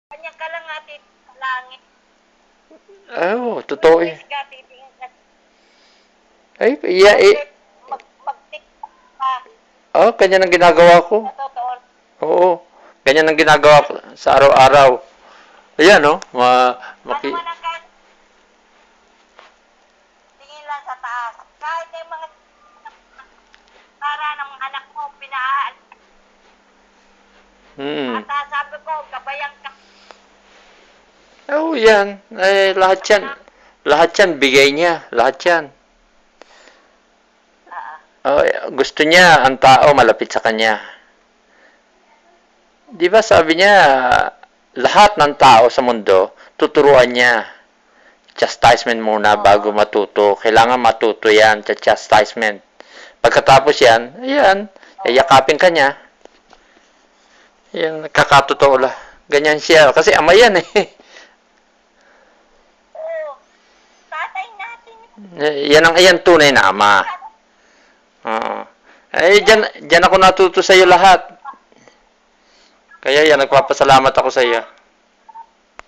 Kanya ka lang nga sa langit. Oh, totoo eh. Luis ka, titingin ka. Ay, iya eh. Mag-tiktok ka. Oh, ganyan ang ginagawa ko. Sa totoo. Oo. Ganyan ang ginagawa ko sa araw-araw. Ayan, no? Ano man ang tingin lang sa taas. Kahit yung mga para ng mga anak mo, pinaan. Hmm. At sabi ko, gabayan ka. Oh, yan. Eh, lahat yan. Lahat yan, bigay niya. Lahat yan. Oh, gusto niya ang tao malapit sa kanya. Di ba sabi niya, lahat ng tao sa mundo, tuturuan niya. Chastisement muna bago matuto. Kailangan matuto yan sa chastisement. Pagkatapos yan, ayan, yayakapin ka niya. Yan, nakakatotoo lang. Ganyan siya. Kasi ama yan eh. Oo. Tatay natin. Yan tunay na ama. Oo. Eh, dyan ako natuto sa iyo lahat. Kaya yan, nagpapasalamat ako sa iyo.